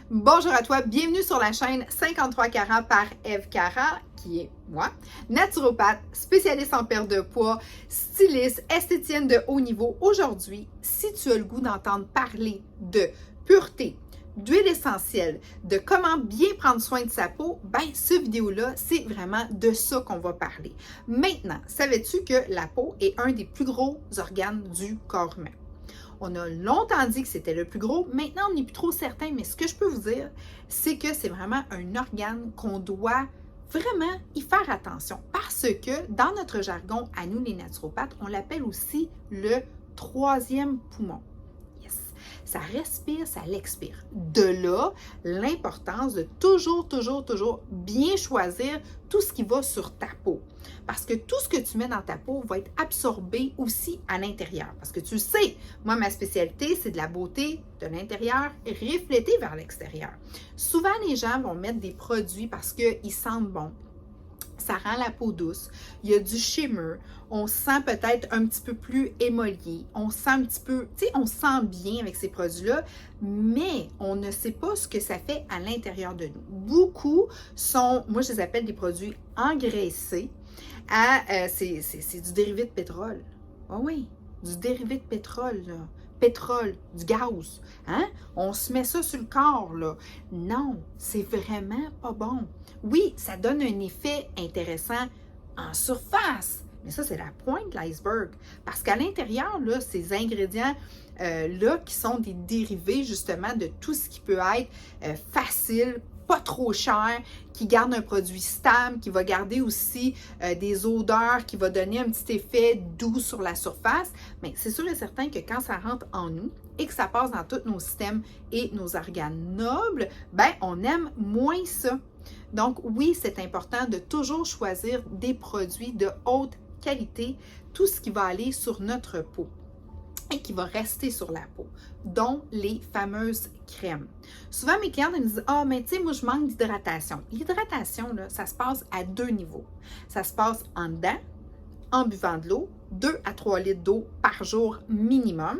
Bonjour à toi, bienvenue sur la chaîne 53 carats par Eve Cara, qui est moi, naturopathe, spécialiste en perte de poids, styliste, esthéticienne de haut niveau. Aujourd'hui, si tu as le goût d'entendre parler de pureté, d'huile essentielle, de comment bien prendre soin de sa peau, ben cette vidéo-là, c'est vraiment de ça qu'on va parler. Maintenant, savais-tu que la peau est un des plus gros organes du corps humain? On a longtemps dit que c'était le plus gros. Maintenant, on n'est plus trop certain, mais ce que je peux vous dire, c'est que c'est vraiment un organe qu'on doit vraiment y faire attention parce que dans notre jargon, à nous les naturopathes, on l'appelle aussi le troisième poumon. Yes. Ça respire, ça l'expire. De là, l'importance de toujours bien choisir tout ce qui va sur ta peau. Parce que tout ce que tu mets dans ta peau va être absorbé aussi à l'intérieur. Parce que tu le sais, moi, ma spécialité, c'est de la beauté de l'intérieur reflétée vers l'extérieur. Souvent, les gens vont mettre des produits parce qu'ils sentent bon. Ça rend la peau douce. Il y a du shimmer. On se sent peut-être un petit peu plus émollié. On se sent un petit peu, tu sais, on se sent bien avec ces produits-là, mais on ne sait pas ce que ça fait à l'intérieur de nous. Beaucoup sont, moi, je les appelle des produits engraissés. C'est du dérivé de pétrole. Oh oui, du dérivé de pétrole, là. Pétrole, du gaz. Hein? On se met ça sur le corps, là. Non, c'est vraiment pas bon. Oui, ça donne un effet intéressant en surface, mais ça, c'est la pointe de l'iceberg. Parce qu'à l'intérieur, là, ces ingrédients là, qui sont des dérivés, justement, de tout ce qui peut être facile, pas trop cher, qui garde un produit stable, qui va garder aussi des odeurs, qui va donner un petit effet doux sur la surface. Mais c'est sûr et certain que quand ça rentre en nous et que ça passe dans tous nos systèmes et nos organes nobles, ben on aime moins ça. Donc oui, c'est important de toujours choisir des produits de haute qualité, tout ce qui va aller sur notre peau et qui va rester sur la peau, dont les fameuses crèmes. Souvent, mes clientes me disent « Ah, mais tu sais, moi, je manque d'hydratation. » L'hydratation, là, ça se passe à deux niveaux. Ça se passe en dedans, en buvant de l'eau, 2 à 3 litres d'eau par jour minimum.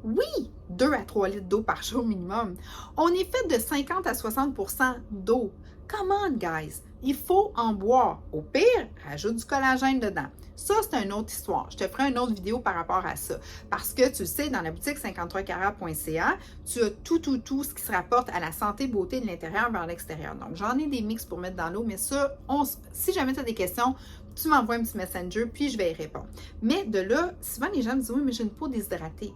Oui, 2 à 3 litres d'eau par jour minimum. On est fait de 50 à 60% d'eau. Come on, guys! Il faut en boire. Au pire, rajoute du collagène dedans. Ça, c'est une autre histoire. Je te ferai une autre vidéo par rapport à ça. Parce que tu sais, dans la boutique 53carats.ca, tu as tout ce qui se rapporte à la santé, beauté de l'intérieur vers l'extérieur. Donc, j'en ai des mix pour mettre dans l'eau, mais ça, si jamais tu as des questions, tu m'envoies un petit messenger, puis je vais y répondre. Mais de là, souvent les gens me disent « Oui, mais j'ai une peau déshydratée. »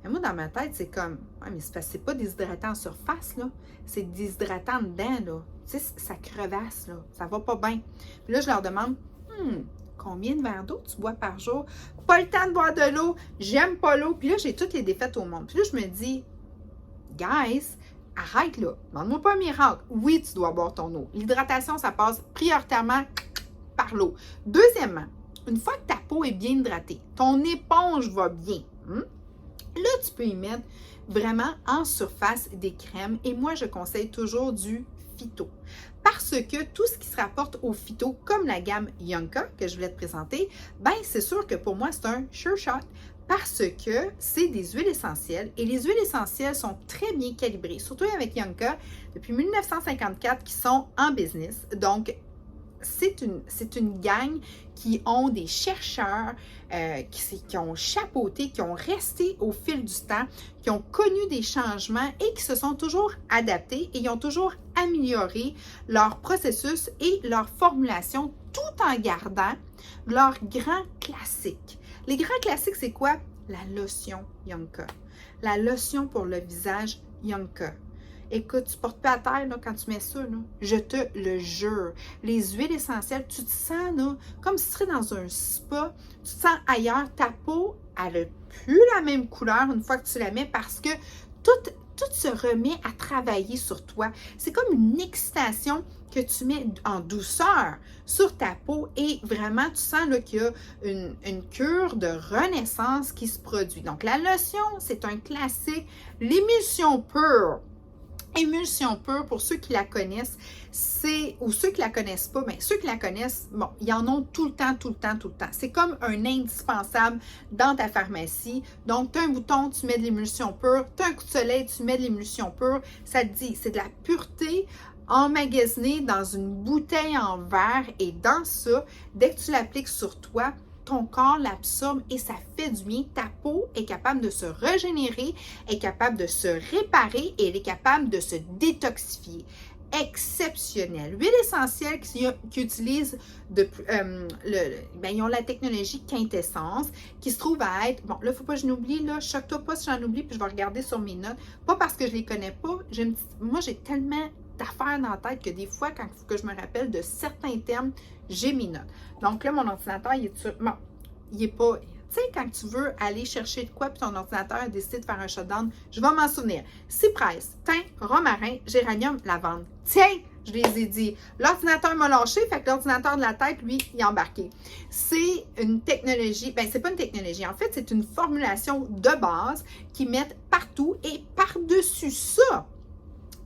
Mais moi, dans ma tête, c'est comme « Ouais, mais c'est pas déshydratant en surface, là. C'est déshydratant dedans, là. Tu sais, ça crevasse, là. Ça va pas bien. » Puis là, je leur demande combien de verres d'eau tu bois par jour? Pas le temps de boire de l'eau, j'aime pas l'eau. Puis là, j'ai toutes les défaites au monde. Puis là, je me dis, guys, arrête là, demande-moi pas un miracle. Oui, tu dois boire ton eau. L'hydratation, ça passe prioritairement par l'eau. Deuxièmement, une fois que ta peau est bien hydratée, ton éponge va bien, là, tu peux y mettre vraiment en surface des crèmes. Et moi, je conseille toujours du phyto. Parce que tout ce qui se rapporte au phyto, comme la gamme Yonka que je voulais te présenter, ben c'est sûr que pour moi, c'est un sure shot. Parce que c'est des huiles essentielles et les huiles essentielles sont très bien calibrées, surtout avec Yonka, depuis 1954 qui sont en business. Donc, c'est une gang qui ont des chercheurs qui ont chapeauté, qui ont resté au fil du temps, qui ont connu des changements et qui se sont toujours adaptés et ils ont toujours amélioré leur processus et leur formulation tout en gardant leurs grands classiques. Les grands classiques, c'est quoi? La lotion Yonka. La lotion pour le visage Yonka. Écoute, tu ne portes pas à terre là, quand tu mets ça. Là. Je te le jure. Les huiles essentielles, tu te sens là, comme si tu serais dans un spa. Tu te sens ailleurs. Ta peau, elle n'a plus la même couleur une fois que tu la mets parce que tout se remet à travailler sur toi. C'est comme une excitation que tu mets en douceur sur ta peau et vraiment, tu sens qu'il y a une cure de renaissance qui se produit. Donc, la lotion, c'est un classique. L'émulsion pure Émulsion pure, pour ceux qui la connaissent, ou ceux qui la connaissent pas, bien, ceux qui la connaissent, bon, ils en ont tout le temps, tout le temps, tout le temps. C'est comme un indispensable dans ta pharmacie. Donc, tu as un bouton, tu mets de l'émulsion pure, tu as un coup de soleil, tu mets de l'émulsion pure. Ça te dit, c'est de la pureté emmagasinée dans une bouteille en verre, et dans ça, dès que tu l'appliques sur toi, ton corps l'absorbe et ça fait du bien. Ta peau est capable de se régénérer, est capable de se réparer et elle est capable de se détoxifier. Exceptionnel. L'huile essentielle qui utilise ils ont la technologie quintessence qui se trouve à être, bon là, il ne faut pas que je n'oublie, là, choque-toi pas si j'en oublie, puis je vais regarder sur mes notes. Pas parce que je ne les connais pas, moi j'ai tellement d'affaires dans la tête que des fois, quand il faut que je me rappelle de certains termes, j'ai mes notes. Donc là, mon ordinateur, il est sur. Bon, il n'est pas. Tu sais, quand tu veux aller chercher de quoi, puis ton ordinateur a décidé de faire un shutdown, je vais m'en souvenir. Cyprès, thym, romarin, géranium, lavande. Tiens, je les ai dit. L'ordinateur m'a lâché, fait que l'ordinateur de la tête, lui, il est embarqué. C'est une technologie, ben c'est pas une technologie, en fait, c'est une formulation de base qu'ils mettent partout et par-dessus ça.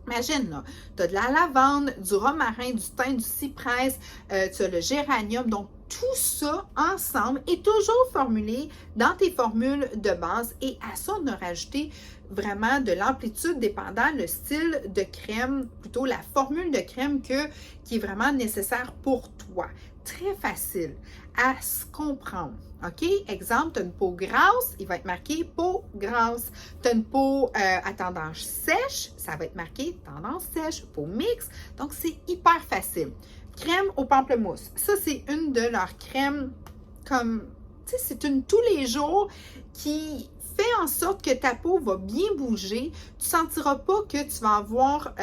Imagine, là, tu as de la lavande, du romarin, du thym, du cyprès, tu as le géranium. Donc, tout ça ensemble est toujours formulé dans tes formules de base. Et à ça, on a rajouté vraiment de l'amplitude dépendant le style de crème, plutôt la formule de crème qui est vraiment nécessaire pour toi. Très facile à se comprendre. OK? Exemple, tu as une peau grasse, il va être marqué peau grasse. Tu as une peau à tendance sèche, ça va être marqué tendance sèche. Peau mixte, donc c'est hyper facile. Crème au pamplemousse. Ça, c'est une de leurs crèmes comme, tu sais, c'est une tous les jours qui fait en sorte que ta peau va bien bouger. Tu ne sentiras pas que tu vas avoir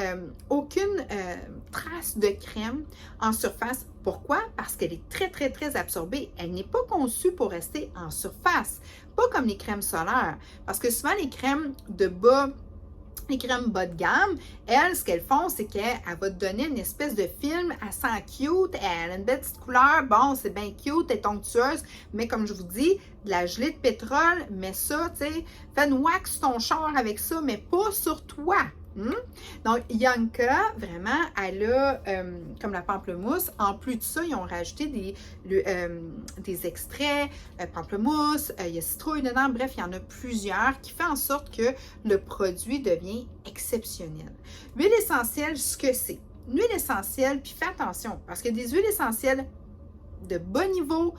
aucune trace de crème en surface. Pourquoi? Parce qu'elle est très, très, très absorbée. Elle n'est pas conçue pour rester en surface. Pas comme les crèmes solaires. Parce que souvent, les crèmes bas de gamme, elles, ce qu'elles font, c'est qu'elle va te donner une espèce de film, elle sent cute, elle a une belle petite couleur, bon, c'est bien cute, elle est onctueuse, mais comme je vous dis, de la gelée de pétrole, mets ça, tu sais, fais une wax ton char avec ça, mais pas sur toi. Donc, Yanka, vraiment, elle a, comme la pamplemousse, en plus de ça, ils ont rajouté des extraits, pamplemousse, il y a citrouille dedans, bref, il y en a plusieurs qui fait en sorte que le produit devient exceptionnel. L'huile essentielle, ce que c'est? L'huile essentielle, puis fais attention, parce que des huiles essentielles de bas niveau,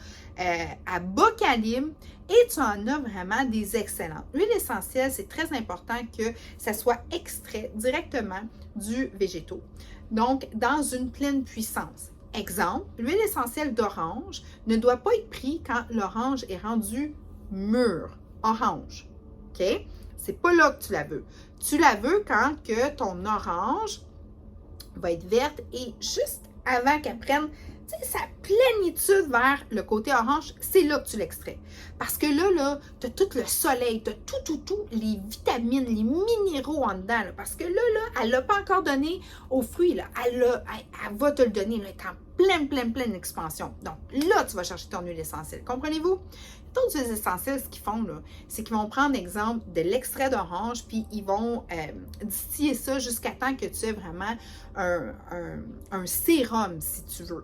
à bas calibre, et tu en as vraiment des excellentes. L'huile essentielle, c'est très important que ça soit extrait directement du végétaux. Donc, dans une pleine puissance. Exemple, l'huile essentielle d'orange ne doit pas être prise quand l'orange est rendu mûr, orange. OK? C'est pas là que tu la veux. Tu la veux quand que ton orange va être verte et juste avant qu'elle prenne sa plénitude vers le côté orange, c'est là que tu l'extrais. Parce que là, tu as tout le soleil, tu as tout, les vitamines, les minéraux en dedans. Là, parce que là, elle ne l'a pas encore donné aux fruits. Là. Elle va te le donner. Là, elle est en pleine expansion. Donc là, tu vas chercher ton huile essentielle. Comprenez-vous? D'autres huiles essentielles, ce qu'ils font, là, c'est qu'ils vont prendre, exemple, de l'extrait d'orange, puis ils vont distiller ça jusqu'à temps que tu aies vraiment un sérum, si tu veux.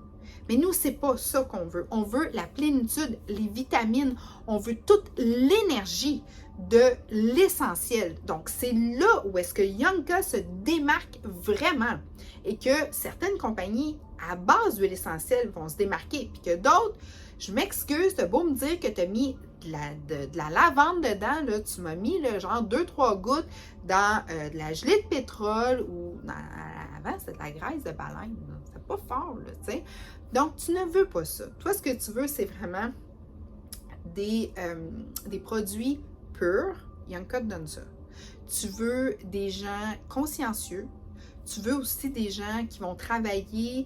Mais nous, c'est pas ça qu'on veut. On veut la plénitude, les vitamines, on veut toute l'énergie de l'essentiel. Donc, c'est là où est-ce que Yanka se démarque vraiment et que certaines compagnies à base d'huile essentielle vont se démarquer, puis que d'autres, je m'excuse, t'as beau me dire que tu as mis de la lavande dedans, là, tu m'as mis là, genre 2-3 gouttes dans de la gelée de pétrole ou avant, c'était de la graisse de baleine. C'est pas fort, là, tu sais. Donc, tu ne veux pas ça. Toi, ce que tu veux, c'est vraiment des produits purs. Yanka te donne ça. Tu veux des gens consciencieux. Tu veux aussi des gens qui vont travailler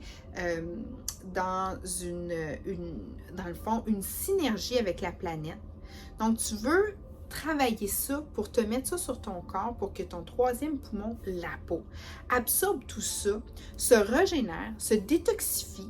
dans le fond, une synergie avec la planète. Donc, tu veux travailler ça pour te mettre ça sur ton corps pour que ton troisième poumon, la peau, absorbe tout ça, se régénère, se détoxifie,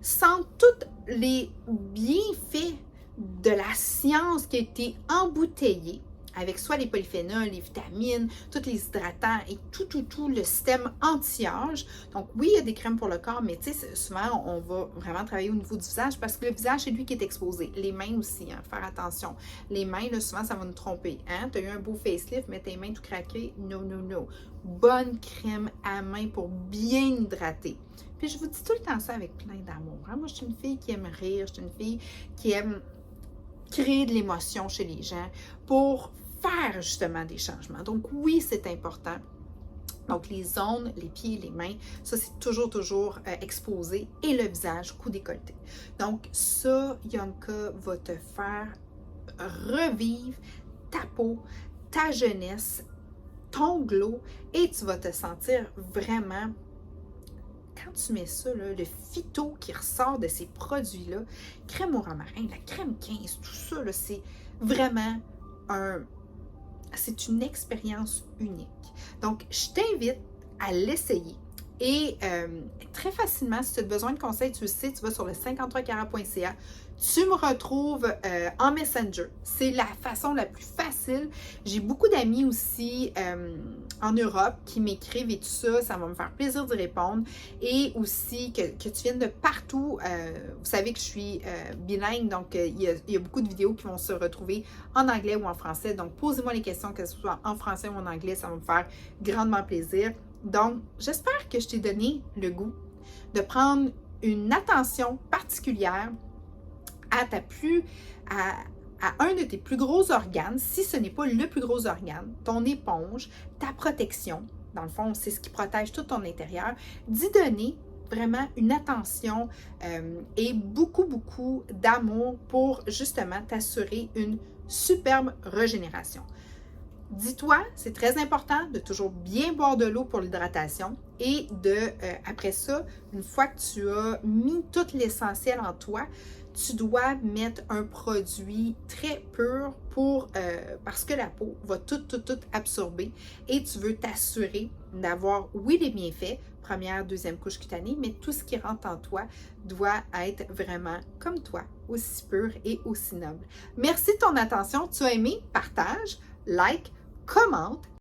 sent tous les bienfaits de la science qui a été embouteillée avec soit les polyphénols, les vitamines, tous les hydratants et tout le système anti-âge. Donc oui, il y a des crèmes pour le corps, mais tu sais, souvent, on va vraiment travailler au niveau du visage parce que le visage, c'est lui qui est exposé. Les mains aussi, hein, faire attention. Les mains, là, souvent, ça va nous tromper. Hein? Tu as eu un beau facelift, mais tes mains tout craquées, no. Bonne crème à main pour bien hydrater. Puis je vous dis tout le temps ça avec plein d'amour. Hein? Moi, je suis une fille qui aime rire, je suis une fille qui aime créer de l'émotion chez les gens pour faire justement des changements. Donc oui, c'est important. Donc les zones, les pieds, les mains, ça c'est toujours exposé et le visage, cou décolleté. Donc ça, Yonka va te faire revivre ta peau, ta jeunesse, ton glow et tu vas te sentir vraiment, quand tu mets ça, là, le phyto qui ressort de ces produits-là, crème au romarin, la crème 15, tout ça, c'est vraiment c'est une expérience unique. Donc, je t'invite à l'essayer. Et très facilement, si tu as besoin de conseils, tu le sais, tu vas sur le 53carat.ca. Tu me retrouves en Messenger. C'est la façon la plus facile. J'ai beaucoup d'amis aussi en Europe qui m'écrivent et tout ça. Ça va me faire plaisir d'y répondre. Et aussi que tu viennes de partout. Vous savez que je suis bilingue, donc il y a beaucoup de vidéos qui vont se retrouver en anglais ou en français. Donc, posez-moi les questions, que ce soit en français ou en anglais. Ça va me faire grandement plaisir. Donc, j'espère que je t'ai donné le goût de prendre une attention particulière à un de tes plus gros organes, si ce n'est pas le plus gros organe, ton éponge, ta protection. Dans le fond, c'est ce qui protège tout ton intérieur. D'y donner vraiment une attention et beaucoup d'amour pour justement t'assurer une superbe régénération. Dis-toi, c'est très important de toujours bien boire de l'eau pour l'hydratation et après ça, une fois que tu as mis tout l'essentiel en toi, tu dois mettre un produit très pur parce que la peau va tout absorber et tu veux t'assurer d'avoir, oui, les bienfaits, première, deuxième couche cutanée, mais tout ce qui rentre en toi doit être vraiment comme toi, aussi pur et aussi noble. Merci de ton attention. Tu as aimé? Partage, like, commente.